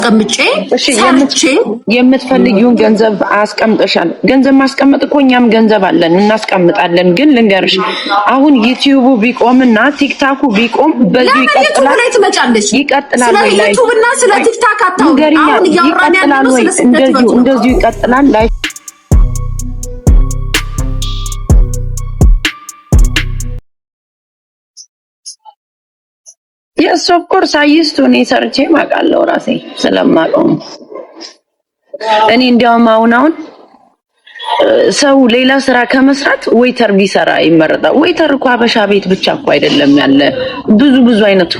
ቀምጬ ሰርቼ የምትፈልጊውን ገንዘብ አስቀምጠሻል። ገንዘብ ማስቀመጥ እኮ እኛም ገንዘብ አለን እናስቀምጣለን። ግን ልንገርሽ አሁን ዩቲዩቡ ቢቆምና ቲክታኩ ቢቆም በዚህ ይቀጥላል። ላይ ትመጫለሽ ይቀጥላል ወይ? ስለ ዩቲዩብና ስለ ቲክታክ አታውሪ። አሁን እያወራን ያለው ስለ እንደዚህ ይቀጥላል ላይ Yes, of course, I used to need ሰርቼ ማቃለው ራሴ ስለማቀው እኔ እንዲያውም አሁን ሰው ሌላ ስራ ከመስራት ዌይተር ቢሰራ ይመረጣል። ዌይተር እኮ አበሻ ቤት ብቻ እኮ አይደለም ያለ ብዙ አይነት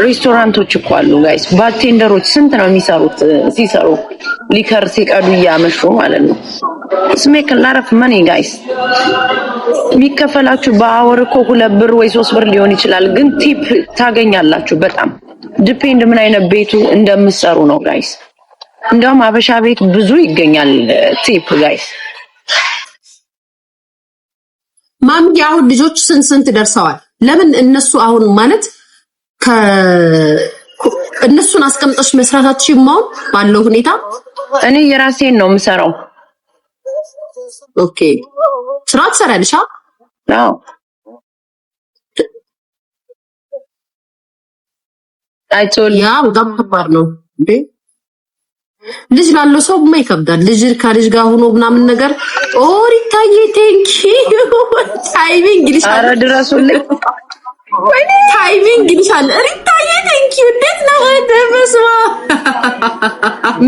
ሬስቶራንቶች እኮ አሉ ጋይስ። ባርቴንደሮች ስንት ነው የሚሰሩት ሲሰሩ ሊከር ሲቀዱ ያመሹ ማለት ነው። ስሜክ ላረፍ ማኒ ጋይስ የሚከፈላችሁ በአወር እኮ 2 ብር ወይ 3 ብር ሊሆን ይችላል። ግን ቲፕ ታገኛላችሁ። በጣም ዲፔንድ ምን አይነት ቤቱ እንደምትሰሩ ነው ጋይስ። እንደውም አበሻ ቤት ብዙ ይገኛል ቲፕ ጋይስ። ማም ያው ልጆች ስንት ደርሰዋል? ለምን እነሱ አሁን ማለት እነሱን አስቀምጠሽ መስራታችን ማው ባለው ሁኔታ እኔ የራሴን ነው የምሰራው። ኦኬ ስራ ትሰራለሽ? አዎ አይቶል ያ በጣም ከባድ ነው እንዴ። ልጅ ላለው ሰው ማይከብዳል። ልጅ ከልጅ ጋር ሆኖ ምናምን ነገር ኦሪታዬ ቴንኪው ታይሚንግ ይልሻል። አረ ድረሱልኝ ወይኔ ታይሚንግ ይልሻል። ኦሪታዬ ቴንኪው እንዴት ነው ወደመስማ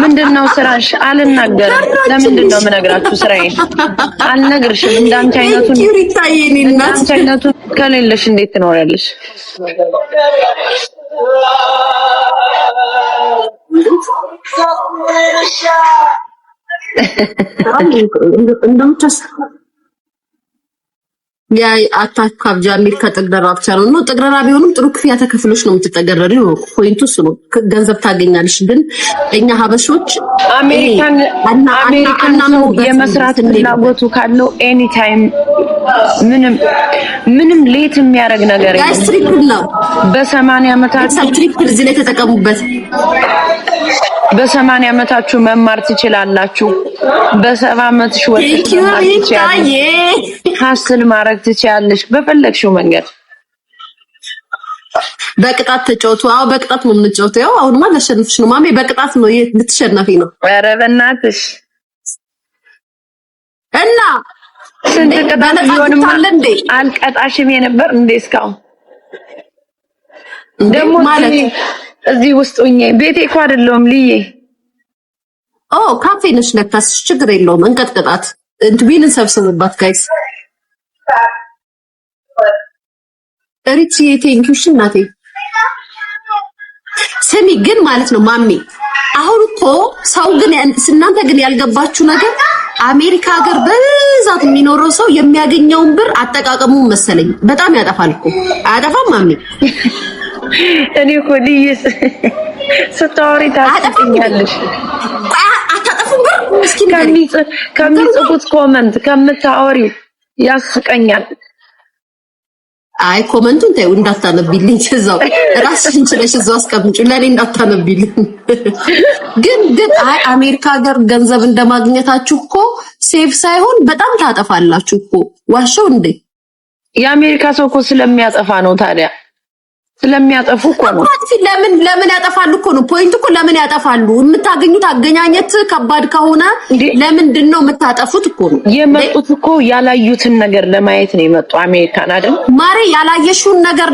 ምንድነው ስራሽ? አልናገርም። ለምንድነው የምነግራችሁ ስራዬን አልነግርሽም። እንዳንቺ አይነቱን ኦሪታዬ እናት አይነቱን ከሌለሽ እንዴት ትኖሪያለሽ? ያ አታካብ ጃሚል ከጥግረራ ብቻ ነው ጥግረራ ቢሆንም ጥሩ ክፍያ ተከፍሎሽ ነው የምትጠገረሪው። ፖይንቱ እሱ ነው። ገንዘብ ታገኛለሽ። ግን እኛ ሀበሾች አሜሪካን የመስራት ፍላጎቱ ካለው ኤኒ ታይም ምንም ሌት የሚያደርግ ነገር የለም። ትሪፕል ነው። በ80 ዓመታችሁ ትሪፕል እዚህ ላይ ተጠቀሙበት። በ80 ዓመታችሁ መማር ትችላላችሁ። በ70 ዓመትሽ ወጥተሽ ሀስል ማድረግ ትችያለሽ በፈለግሽው መንገድ። በቅጣት ተጫውቱ። አዎ በቅጣት ነው የምንጫወተው። ያው አሁንማ ለሸንፍሽ ነው ማሜ። በቅጣት ነው ልትሸነፊ ነው። ኧረ በእናትሽ እና ስንት ቅጣት ቢሆንም አልቀጣሽም የነበር እንዴ እስካሁን ደግሞ ማለት እዚህ ውስጥ ሆኜ ቤቴ እኮ አይደለም ልዬ ካፌ ነሽ ለካስ ችግር የለውም። እንቀጥቅጣት እንትቢን እንሰብስብባት ጋይስ። ሪቺ ቴንኪው እናቴ። ስሚ ግን ማለት ነው ማሚ አሁን እኮ ሰው ግን እናንተ ግን ያልገባችሁ ነገር አሜሪካ ሀገር በዛት የሚኖረው ሰው የሚያገኘውን ብር አጠቃቀሙ መሰለኝ በጣም ያጠፋል እኮ። አያጠፋም ማሚ? እኔ እኮ ልይስ ስታወሪ ታስቀኛለሽ። አታጠፉም ብር ምስኪን ከሚጽፉት ኮመንት ከምታወሪው ያስቀኛል። አይ ኮመንቱን ተይው እንዳታነብልኝ። እዛው ራስሽን ችለሽ እዛው አስቀምጪ ለኔ እንዳታነብልኝ። ግን አይ አሜሪካ ሀገር ገንዘብ እንደማግኘታችሁ እኮ ሴፍ ሳይሆን በጣም ታጠፋላችሁ እኮ። ዋሻው እንዴ? የአሜሪካ ሰው እኮ ስለሚያጠፋ ነው ታዲያ ስለሚያጠፉ እኮ ነው። ለምን ያጠፋሉ እኮ ነው ፖይንት እኮ። ለምን ያጠፋሉ? የምታገኙት አገኛኘት ከባድ ከሆነ ለምንድን ነው የምታጠፉት እኮ ነው። የመጡት እኮ ያላዩትን ነገር ለማየት ነው የመጡ አሜሪካን አይደል ማሬ። ያላየሽውን ነገር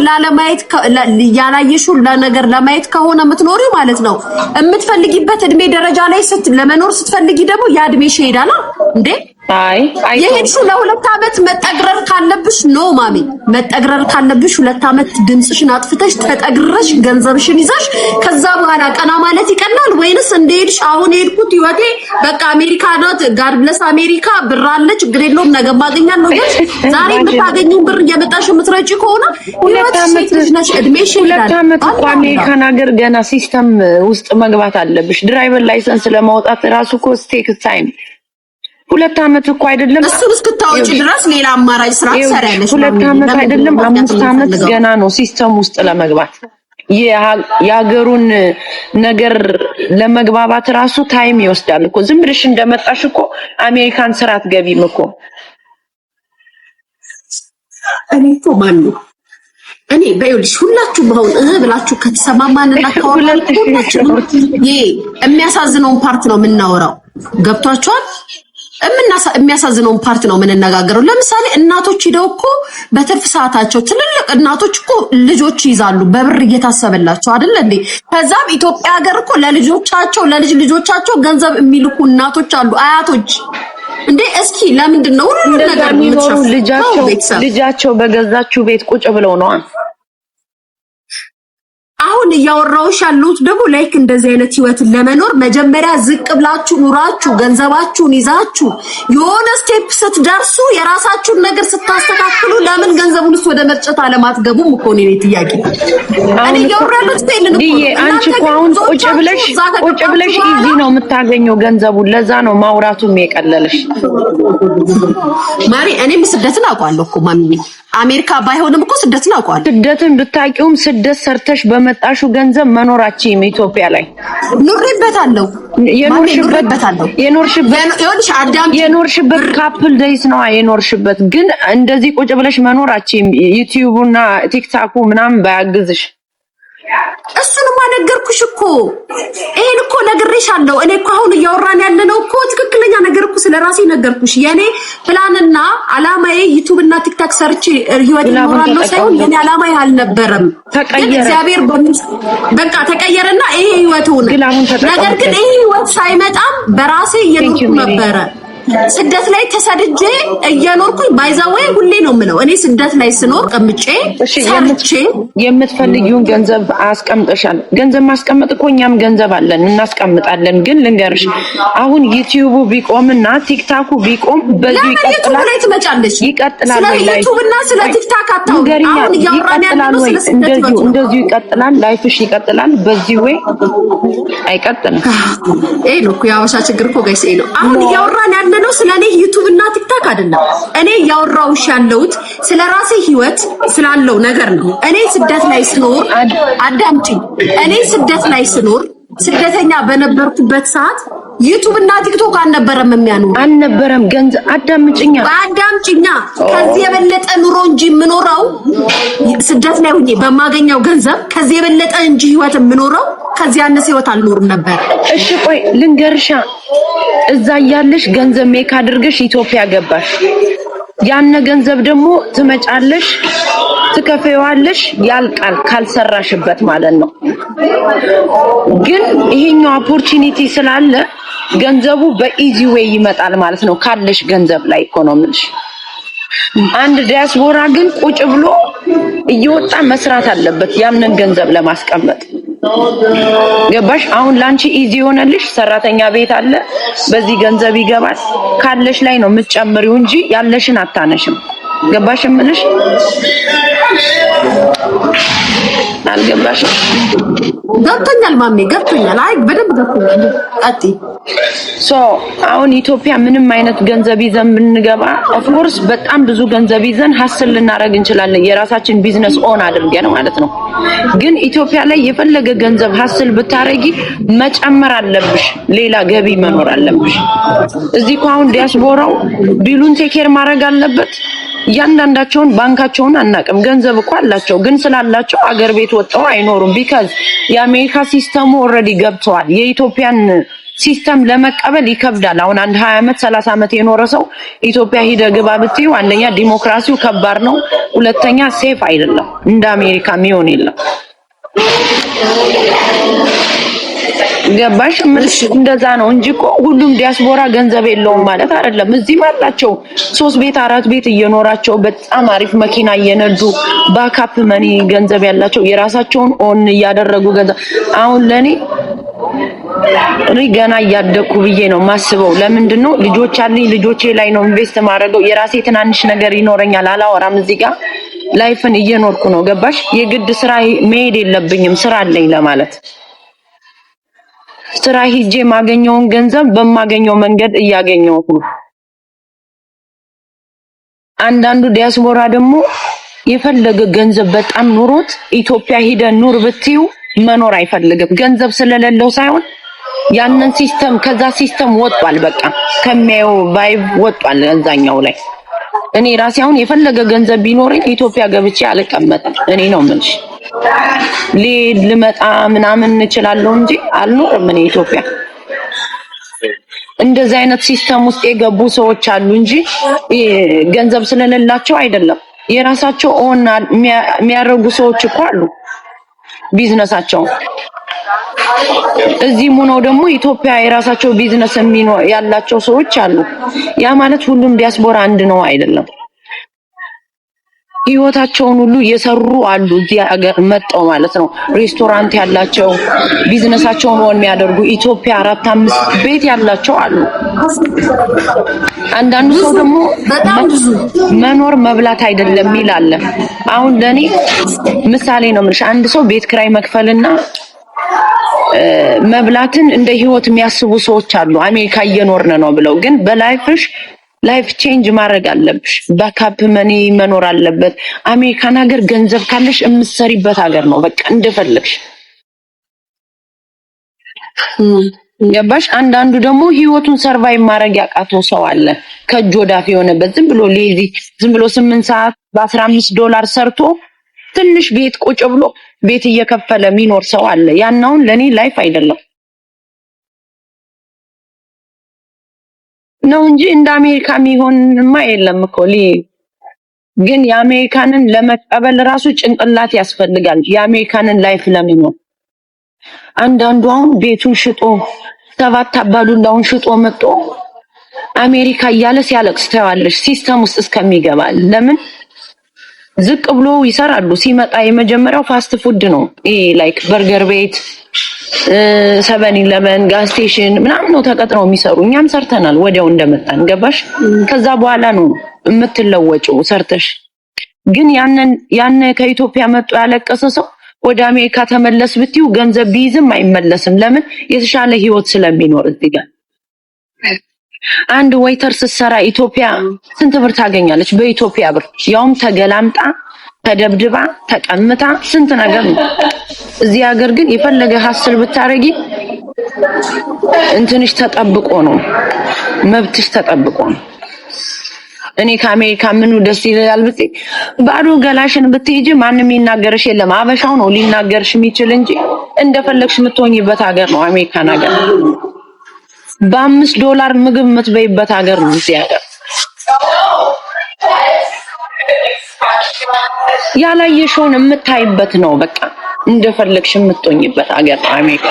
ነገር ለማየት ከሆነ የምትኖሪው ማለት ነው የምትፈልጊበት እድሜ ደረጃ ላይ ለመኖር ስትፈልጊ ደግሞ ያ እድሜሽ ይሄዳል እንዴ። አይ የሄድሽው ለ2 ዓመት መጠግረር ካለብሽ ነው ማሚ። መጠግረር ካለብሽ 2 ዓመት ድምጽሽን አጥፍተሽ ተጠግረሽ ገንዘብሽን ይዛሽ ከዛ በኋላ ቀና ማለት ይቀላል ወይንስ እንደሄድሽ አሁን ሄድኩት ህይወቴ በቃ አሜሪካ ናት ጋድ ብለስ አሜሪካ ብር አለ ችግር የለውም ነገ ማገኛለሁ ነው። ዛሬ የምታገኙን ብር እየመጣሽ የምትረጪ ከሆነ 2 ዓመት ነሽ እድሜሽ ይላል። 2 ዓመት እኮ አሜሪካን ሀገር ገና ሲስተም ውስጥ መግባት አለብሽ። ድራይቨር ላይሰንስ ለማውጣት ራሱ እኮ ቴክ ታይም 2 ዓመት እኮ አይደለም። እሱን እስክታወጪ ድረስ ሌላ አማራጭ ስራ ትሰሪያለሽ። 2 ዓመት አይደለም 5 ዓመት ገና ነው ሲስተም ውስጥ ለመግባት። የሀገሩን ነገር ለመግባባት ራሱ ታይም ይወስዳል እኮ። ዝም ብለሽ እንደመጣሽ እኮ አሜሪካን ስራ አትገቢም እኮ። እኔ እኮ ማን እኔ በይልሽ ሁላችሁም አሁን ብላችሁ ከተሰማማንና ከወራችሁ የሚያሳዝነውን ፓርት ነው የምናወራው። ገብቷችኋል? የሚያሳዝነውን ፓርት ነው የምንነጋገረው። ለምሳሌ እናቶች ሄደው እኮ በትርፍ ሰዓታቸው ትልልቅ እናቶች እኮ ልጆች ይዛሉ በብር እየታሰበላቸው አይደል እንዴ? ከዛም ኢትዮጵያ ሀገር እኮ ለልጆቻቸው ለልጅ ልጆቻቸው ገንዘብ የሚልኩ እናቶች አሉ፣ አያቶች እንዴ። እስኪ ለምንድን ነው ሁሉ ነገር የሚኖሩ ልጃቸው በገዛችሁ ቤት ቁጭ ብለው ነው? አሁን እያወራውሽ ያሉት ደግሞ ላይክ እንደዚህ አይነት ህይወትን ለመኖር መጀመሪያ ዝቅ ብላችሁ ኑራችሁ ገንዘባችሁን ይዛችሁ የሆነ ስቴፕ ስትደርሱ የራሳችሁን ነገር ስታስተካክሉ ለምን ገንዘቡንስ ወደ መርጨት አለማትገቡም እኮ ነው ጥያቄ። እኔ እያወራሁት ፌልን እኮ አንቺ እኮ አሁን ቁጭ ብለሽ ኢዚ ነው የምታገኘው ገንዘቡን። ለዛ ነው ማውራቱም የቀለለሽ ማሪ። እኔም ስደትን አውቃለሁ እኮ ማሚ። አሜሪካ ባይሆንም እኮ ስደትን አውቃለሁ። ስደትን ብታቂውም ስደት ሰርተሽ በመጣሹ ገንዘብ መኖራችን ኢትዮጵያ ላይ ኑርበታለሁ። የኖርሽበት ካፕል ዴይስ ነው የኖርሽበት። ግን እንደዚህ ቁጭ ብለሽ መኖራችን ዩቲዩብና ቲክታኩ ምናምን ባያግዝሽ። እሱንማ ነገርኩሽ እኮ ይሄን እኮ ነግሬሻለሁ። እኔ እኮ አሁን እያወራን ያለነው እኮ ትክክለኛ ነገር እኮ ስለራሴ ነገርኩሽ። የኔ ፕላንና አላማዬ ዩቲዩብ እና ቲክታክ ሰርቼ ህይወት ይኖራለሁ ሳይሆን የኔ አላማ አልነበረም። ግን እግዚአብሔር በቃ ተቀየረና ይሄ ህይወት ሆነ። ነገር ግን ይሄ ህይወት ሳይመጣም በራሴ እየኖርኩ ነበረ። ስደት ላይ ተሰድጄ እየኖርኩኝ ባይዛወይ ሁሌ ነው የምለው እኔ ስደት ላይ ስኖር ቀምጬ ሰርቼ የምትፈልጊውን ገንዘብ አስቀምጠሻል። ገንዘብ ማስቀመጥ እኮ እኛም ገንዘብ አለን እናስቀምጣለን። ግን ልንገርሽ አሁን ዩቲዩቡ ቢቆምና ቲክታኩ ቢቆም በዚህ ይቀጥላል። ላይ ትመጫለሽ ይቀጥላል ወይ ላይ ዩቲዩብና ስለ ቲክታክ አታውሪ። አሁን እያወራን ያለነው ስለ ስደት ነው። እንደዚህ ይቀጥላል። ላይፍሽ ይቀጥላል። በዚህ ወይ አይቀጥልም። ይሄ ነው እኮ ያወሻ ችግር እኮ ጋይስ። ይሄ ነው አሁን እያወራን ያለነው ስለኔ ዩቲዩብ እና ቲክታክ አይደለም። እኔ ያወራውሽ ያለሁት ስለራሴ ህይወት ስላለው ነገር ነው። እኔ ስደት ላይ ስኖር አዳምጪኝ። እኔ ስደት ላይ ስኖር ስደተኛ በነበርኩበት ሰዓት ዩቲዩብ እና ቲክቶክ አልነበረም ገንዘብ አዳምጪኛ ከዚህ የበለጠ ኑሮ እንጂ የምኖረው ስደት ላይ ሆኜ በማገኘው ገንዘብ ከዚህ የበለጠ እንጂ ህይወት የምኖረው ከዚህ ያነሰ ህይወት አልኖርም ነበር። እሺ ቆይ ልንገርሻ፣ እዛ ያለሽ ገንዘብ ሜክ አድርገሽ ኢትዮጵያ ገባሽ። ያን ገንዘብ ደግሞ ትመጫለሽ ትከፈይዋለሽ፣ ያልቃል ካልሰራሽበት ማለት ነው። ግን ይሄኛው ኦፖርቹኒቲ ስላለ ገንዘቡ በኢዚ ዌይ ይመጣል ማለት ነው ካለሽ ገንዘብ ላይ ኢኮኖሚሽ። አንድ ዲያስፖራ ግን ቁጭ ብሎ እየወጣ መስራት አለበት ያንን ገንዘብ ለማስቀመጥ። ገባሽ? አሁን ላንቺ ኢዚ ሆነልሽ፣ ሰራተኛ ቤት አለ፣ በዚህ ገንዘብ ይገባል። ካለሽ ላይ ነው የምትጨምሪው እንጂ ያለሽን አታነሽም። ገባሽ ምንሽ? አልገባሽም? ገብቶኛል ማሜ ገብቶኛል። አይ በደንብ ገብቶኛል። አጥቲ አሁን ኢትዮጵያ ምንም አይነት ገንዘብ ይዘን ብንገባ ኦፍ ኮርስ በጣም ብዙ ገንዘብ ይዘን ሀስል ልናረግ እንችላለን፣ የራሳችን ቢዝነስ ኦን አድርገን ማለት ነው። ግን ኢትዮጵያ ላይ የፈለገ ገንዘብ ሀስል ብታረጊ መጨመር አለብሽ፣ ሌላ ገቢ መኖር አለብሽ። እዚህ እኮ አሁን ዲያስፖራው ቢሉን ቴኬር ማድረግ አለበት። ያንዳንዳቸውን ባንካቸውን አናቅም፣ ገንዘብ እኮ አላቸው፣ ግን ስላላቸው አገር ቤት ወጣው አይኖሩም። ቢካዝ የአሜሪካ ሲስተሙ ኦልሬዲ ገብተዋል። የኢትዮጵያን ሲስተም ለመቀበል ይከብዳል። አሁን አንድ 20 ዓመት 30 ዓመት የኖረ ሰው ኢትዮጵያ ሂደ ግባ ብትዩ፣ አንደኛ ዲሞክራሲው ከባድ ነው፣ ሁለተኛ ሴፍ አይደለም። እንደ አሜሪካ የሚሆን የለም። ገባሽ? እንደዛ ነው እንጂ እኮ ሁሉም ዲያስፖራ ገንዘብ የለውም ማለት አይደለም። እዚህም አላቸው 3 ቤት 4 ቤት እየኖራቸው በጣም አሪፍ መኪና እየነዱ ባካፕ መኒ ገንዘብ ያላቸው የራሳቸውን ኦን እያደረጉ ገንዘብ። አሁን ለኔ ገና እያደኩ ብዬ ነው ማስበው። ለምንድነው ልጆች አለኝ፣ ልጆቼ ላይ ነው ኢንቨስት ማድረገው። የራሴ ትናንሽ ነገር ይኖረኛል፣ አላወራም። እዚህ ጋር ላይፍን እየኖርኩ ነው። ገባሽ? የግድ ስራ መሄድ የለብኝም ስራ አለኝ ለማለት። ስራ ሂጄ ማገኘውን ገንዘብ በማገኘው መንገድ እያገኘው ነው። አንዳንዱ ዲያስፖራ ደግሞ የፈለገ ገንዘብ በጣም ኑሮት ኢትዮጵያ ሄደ ኑር ብትዩ መኖር አይፈልግም። ገንዘብ ስለሌለው ሳይሆን ያንን ሲስተም ከዛ ሲስተም ወጥቷል። በቃ ከሚያየው ቫይብ ወጥቷል እዛኛው ላይ። እኔ ራሴ አሁን የፈለገ ገንዘብ ቢኖርኝ ኢትዮጵያ ገብቼ አልቀመጥም። እኔ ነው ምንሽ ልመጣ ምናምን እንችላለሁ እንጂ አልኖርም እኔ ኢትዮጵያ። እንደዚህ አይነት ሲስተም ውስጥ የገቡ ሰዎች አሉ እንጂ ገንዘብ ስለሌላቸው አይደለም። የራሳቸው ኦን የሚያደርጉ ሰዎች እኮ አሉ ቢዝነሳቸው። እዚህም ሆነው ደግሞ ኢትዮጵያ የራሳቸው ቢዝነስ ያላቸው ሰዎች አሉ። ያ ማለት ሁሉም ዲያስፖራ አንድ ነው አይደለም። ህይወታቸውን ሁሉ እየሰሩ አሉ እዚህ ሀገር መጣው ማለት ነው። ሬስቶራንት ያላቸው ቢዝነሳቸውን ወን የሚያደርጉ ኢትዮጵያ 4-5 ቤት ያላቸው አሉ። አንዳንዱ ሰው ደግሞ መኖር መብላት አይደለም ይላል። አሁን ለኔ ምሳሌ ነው የምልሽ። አንድ ሰው ቤት ክራይ መክፈልና መብላትን እንደ ህይወት የሚያስቡ ሰዎች አሉ። አሜሪካ እየኖርን ነው ብለው ግን በላይፍሽ ላይፍ ቼንጅ ማድረግ አለብሽ። ባካፕ መኒ መኖር አለበት። አሜሪካን ሀገር ገንዘብ ካለሽ የምትሰሪበት ሀገር ነው። በቃ እንደፈለግሽ ያባሽ። አንዳንዱ ደግሞ ህይወቱን ሰርቫይቭ ማድረግ ያቃተው ሰው አለ። ከእጅ ወዳፍ የሆነበት ዝም ብሎ ሌዚ ዝም ብሎ 8 ሰዓት በ$15 ሰርቶ ትንሽ ቤት ቁጭ ብሎ ቤት እየከፈለ የሚኖር ሰው አለ። ያናውን ለኔ ላይፍ አይደለም ነው እንጂ እንደ አሜሪካ የሚሆንማ የለም እኮ። ግን የአሜሪካንን ለመቀበል ራሱ ጭንቅላት ያስፈልጋል። የአሜሪካንን ላይፍ ለመኖር አንዳንዱ አሁን ቤቱን ሽጦ 7 አባዱላውን ሽጦ መጥቶ አሜሪካ እያለ ሲያለቅስ ታያለሽ። ሲስተም ውስጥ እስከሚገባ ለምን ዝቅ ብሎ ይሰራሉ። ሲመጣ የመጀመሪያው ፋስት ፉድ ነው። ላይክ በርገር ቤት፣ 7-11 ጋዝ ስቴሽን ምናምን ነው ተቀጥረው የሚሰሩ። እኛም ሰርተናል ወዲያው እንደመጣን ገባሽ። ከዛ በኋላ ነው የምትለወጪው ሰርተሽ። ግን ያን ከኢትዮጵያ መጥቶ ያለቀሰ ሰው ወደ አሜሪካ ተመለስ ብትዩ ገንዘብ ቢይዝም አይመለስም። ለምን? የተሻለ ህይወት ስለሚኖር እዚህ ጋር። አንድ ዌይተር ስትሰራ ኢትዮጵያ ስንት ብር ታገኛለች? በኢትዮጵያ ብር ያውም ተገላምጣ ተደብድባ ተቀምጣ ስንት ነገር ነው። እዚህ ሀገር ግን የፈለገ ሀስል ብታረጊ እንትንሽ ተጠብቆ ነው፣ መብትሽ ተጠብቆ ነው። እኔ ከአሜሪካ ምኑ ደስ ይላል ብትይ ባዶ ገላሽን ብትይጂ ማንም ይናገርሽ የለም። አበሻው ነው ሊናገርሽ የሚችል እንጂ እንደፈለግሽ የምትሆኝበት ሀገር ነው አሜሪካን ሀገር። $5 ምግብ የምትበይበት ሀገር ነው እዚህ ሀገር። ያላየሽውን የምታይበት ነው። በቃ እንደፈለግሽ የምትሆኝበት ሀገር ነው አሜሪካ።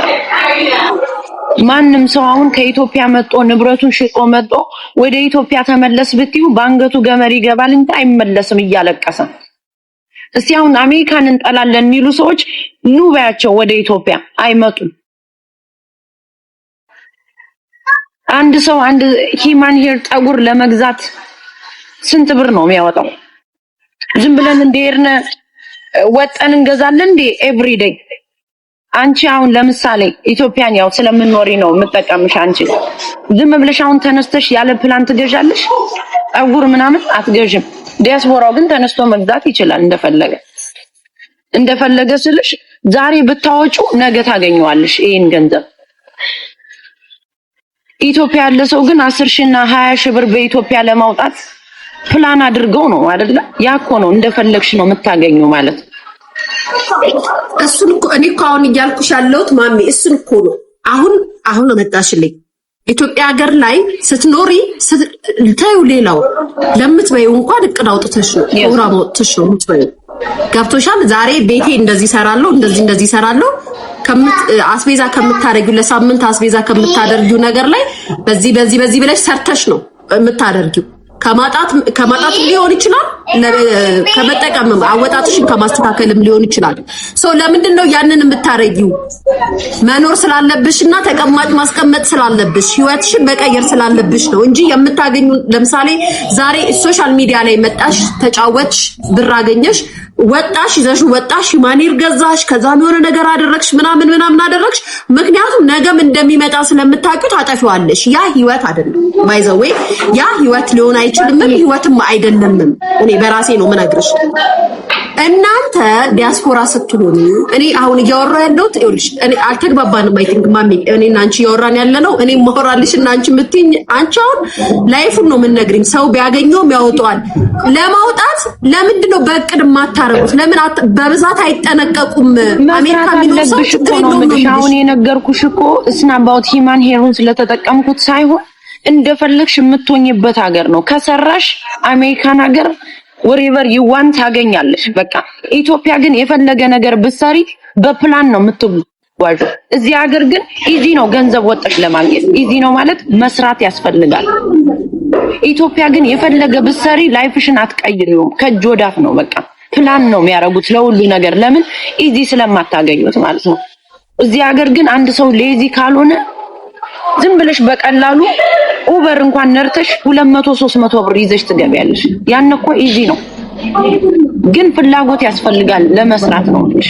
ማንም ሰው አሁን ከኢትዮጵያ መጥቶ ንብረቱን ሽጦ መጥቶ ወደ ኢትዮጵያ ተመለስ ብትዩ ባንገቱ ገመድ ይገባል እንጂ አይመለስም እያለቀሰ። እስቲ አሁን አሜሪካን እንጠላለን የሚሉ ሰዎች ኑ ባያቸው ወደ ኢትዮጵያ አይመጡም። አንድ ሰው አንድ ሂማን ሄር ጠጉር ለመግዛት ስንት ብር ነው የሚያወጣው? ዝም ብለን እንደሄድን ወጠን እንገዛለን እንዴ ኤቭሪ ዴይ? አንቺ አሁን ለምሳሌ ኢትዮጵያን ያው ስለምንኖሪ ነው የምጠቀምሽ። አንቺ ዝም ብለሽ አሁን ተነስተሽ ያለ ፕላን ትገዣለሽ? ጠጉር ምናምን አትገዥም። ዲያስፖራው ግን ተነስቶ መግዛት ይችላል እንደፈለገ ስልሽ ዛሬ ብታወጩ ነገ ታገኘዋለሽ ይሄን ገንዘብ። ኢትዮጵያ ያለ ሰው ግን 10,000 እና 20,000 ብር በኢትዮጵያ ለማውጣት ፕላን አድርገው ነው አይደለ? ያኮ ነው እንደፈለግሽ ነው የምታገኘው ማለት። እሱን እኮ እኔ እኮ አሁን እያልኩሽ ያለሁት ማሚ እሱን እኮ ነው። አሁን መጣሽልኝ። ኢትዮጵያ ሀገር ላይ ስትኖሪ ታዩ ሌላው ለምትበይው እንኳን እቅድ አውጥተሽ ነው ፕሮግራም አውጥተሽ ነው የምትበይው። ገብቶሻል? ዛሬ ቤቴ እንደዚህ ሰራለሁ እንደዚህ ሰራለሁ አስቤዛ ከምታደርጊው ለሳምንት አስቤዛ ከምታደርጊው ነገር ላይ በዚህ ብለሽ ሰርተሽ ነው የምታደርጊው። ከማጣት ሊሆን ይችላል፣ ከመጠቀምም አወጣጥሽን ከማስተካከልም ሊሆን ይችላል። ለምንድን ነው ያንን የምታረጊው? መኖር ስላለብሽና ተቀማጭ ማስቀመጥ ስላለብሽ ህይወትሽን መቀየር ስላለብሽ ነው እንጂ የምታገኙ ለምሳሌ ዛሬ ሶሻል ሚዲያ ላይ መጣሽ፣ ተጫወትሽ፣ ብር አገኘሽ፣ ወጣሽ ይዘሽ ወጣሽ ማኒር ገዛሽ ከዛም የሆነ ነገር አደረግሽ ምናምን አደረግሽ ምክንያቱም ነገም እንደሚመጣ ስለምታውቂው ታጠፊዋለሽ ያ ህይወት አይደለም ባይዘው ያ ህይወት ሊሆን አይችልም ህይወትም አይደለም እኔ በራሴ ነው ምነግርሽ እናንተ ዲያስፖራ ስትሆኑ እኔ አሁን እያወራሁ ያለሁት ይኸውልሽ እኔ አልተግባባንም አይ ቲንክ ማሚ እኔና አንቺ እያወራን ያለነው እኔ ማወራልሽ እና አንቺ የምትይኝ አንቺ አሁን ላይፉን ነው የምንነግሪኝ ሰው ቢያገኘውም ያወጣዋል ለማውጣት ለምንድነው በእቅድ ማታረጉት ለምን በብዛት አይጠነቀቁም አሜሪካ የሚለው ችግር የለውም አሁን የነገርኩሽ እኮ እስና አባውት ሂማን ሄሩን ስለተጠቀምኩት ሳይሆን እንደፈለግሽ የምትሆኝበት ሀገር ነው ከሰራሽ አሜሪካን ሀገር wherever you want ታገኛለሽ በቃ ኢትዮጵያ ግን የፈለገ ነገር ብትሰሪ በፕላን ነው የምትጓዡ እዚህ ሀገር ግን ኢዚ ነው ገንዘብ ወጥሽ ለማግኘት ኢዚ ነው ማለት መስራት ያስፈልጋል ኢትዮጵያ ግን የፈለገ ብትሰሪ ላይፍሽን አትቀይሪውም ከእጅ ወዳፍ ነው በቃ ፕላን ነው የሚያረጉት ለሁሉ ነገር ለምን ኢዚ ስለማታገኙት ማለት ነው እዚህ ሀገር ግን አንድ ሰው ሌዚ ካልሆነ ዝም ብለሽ በቀላሉ ኡበር እንኳን ነርተሽ 200 300 ብር ይዘሽ ትገቢያለሽ ያን እኮ ኢዚ ነው ግን ፍላጎት ያስፈልጋል ለመስራት ነው እንጂ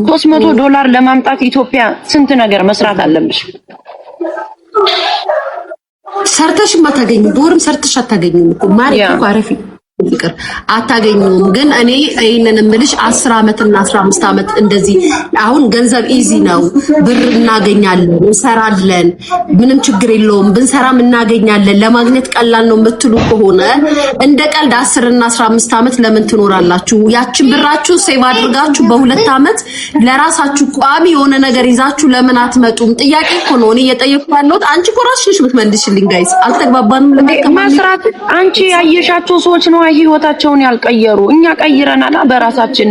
$300 ለማምጣት ኢትዮጵያ ስንት ነገር መስራት አለብሽ ሰርተሽ ማታገኙ ዶርም ሰርተሽ አታገኙም እኮ ማሪ እኮ አረፊ ፍቅር አታገኙም ግን እኔ አይነን ምልሽ 10 አመት እና 15 አመት እንደዚህ አሁን ገንዘብ ኢዚ ነው ብር እናገኛለን እንሰራለን ምንም ችግር የለውም ብንሰራም እናገኛለን ለማግኘት ቀላል ነው የምትሉ ከሆነ እንደ ቀልድ 10 እና 15 አመት ለምን ትኖራላችሁ ያችን ብራችሁ ሴቭ አድርጋችሁ በሁለት አመት ለራሳችሁ ቋሚ የሆነ ነገር ይዛችሁ ለምን አትመጡም ጥያቄ እኮ ነው እኔ እየጠየቅኩ ያለሁት አንቺ እኮ ራስሽ ምትመልሽልኝ ጋይስ አልተግባባንም ለማስራት አንቺ ያየሻቸው ሰዎች ነው ህይወታቸውን ያልቀየሩ እኛ ቀይረናል በራሳችን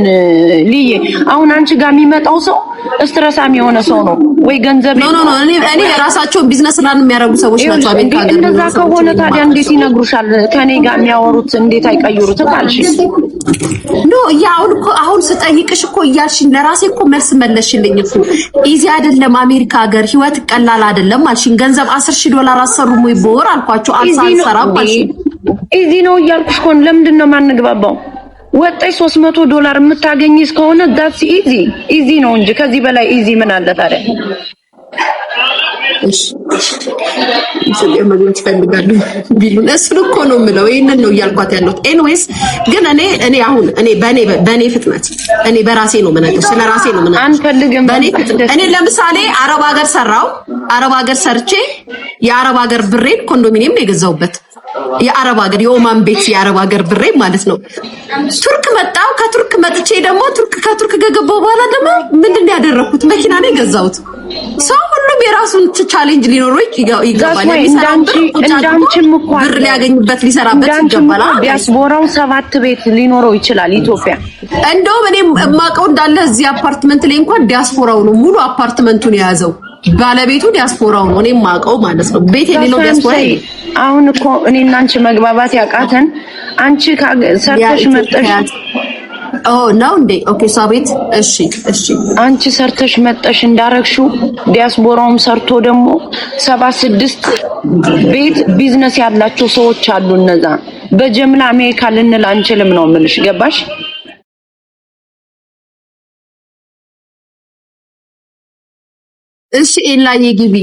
ልዬ አሁን አንቺ ጋር የሚመጣው ሰው ስትረሳም የሆነ ሰው ነው ወይ ገንዘብ ኖ እኔ የራሳቸውን ቢዝነስ ራን የሚያረጉ ሰዎች ናቸው አሜሪካ ሀገር እንደዛ ከሆነ ታዲያ እንዴት ይነግሩሻል ከኔ ጋር የሚያወሩት እንዴት አይቀይሩትም አልሽ ኖ አሁን ስጠይቅሽ እኮ እያልሽኝ ለራሴ እኮ መልስ መለስሽልኝ እኮ ኢዚ አይደለም አሜሪካ ሀገር ህይወት ቀላል አይደለም አልሽኝ ገንዘብ $10,000 አሰሩም ወይ በወር አልኳቸው አልሰራም አልሽኝ ኢዚ ነው እያልኩሽ ኮን ለምንድን ነው ማንግባባው ወጣይ $300 የምታገኝ እስከሆነ ዳትስ ኢዚ ነው እንጂ ከዚህ በላይ ኢዚ ምን አለ ታዲያ እሺ ስለማግኘት ፈልጋለሁ ቢሉን እሱን እኮ ነው የምለው ይሄንን ነው እያልኳት ያለሁት ኤኒዌይስ ግን እኔ በኔ ፍጥነት እኔ በራሴ ነው መናገር ስለራሴ ነው መናገር አንፈልግም እኔ ለምሳሌ አረብ ሀገር ሰርቼ የአረብ ሀገር ብሬን ኮንዶሚኒየም የገዛውበት የአረብ ሀገር የኦማን ቤት የአረብ ሀገር ብሬ ማለት ነው ቱርክ መጣው ከቱርክ መጥቼ ደግሞ ከቱርክ ገገባው በኋላ ደግሞ ምንድነው ያደረኩት መኪና ነው የገዛሁት ሰው ሁሉም የራሱን ቻሌንጅ ሊኖረው ይገባል እንዳንቺም እኮ ብር ሊያገኝበት ሊሰራበት ይገባል ዲያስፖራው 7 ቤት ሊኖረው ይችላል ኢትዮጵያ እንደውም እኔ ማቀው እንዳለ እዚህ አፓርትመንት ላይ እንኳን ዲያስፖራው ነው ሙሉ አፓርትመንቱን የያዘው ባለቤቱ ዲያስፖራው ነው እኔም ማቀው ማለት ነው ቤት የሌለው ዲያስፖራ አሁን እኮ እኔና አንቺ መግባባት ያቃተን አንቺ ሰርተሽ መጥተሽ ነው እንዴ ኦኬ ሳቤት እሺ አንቺ ሰርተሽ መጥተሽ እንዳረግሽው ዲያስፖራውም ሰርቶ ደግሞ 76 ቤት ቢዝነስ ያላቸው ሰዎች አሉ እነዛ በጀምላ አሜሪካ ልንል አንችልም ነው ምልሽ ገባሽ እሺ ኤላዬ ግቢ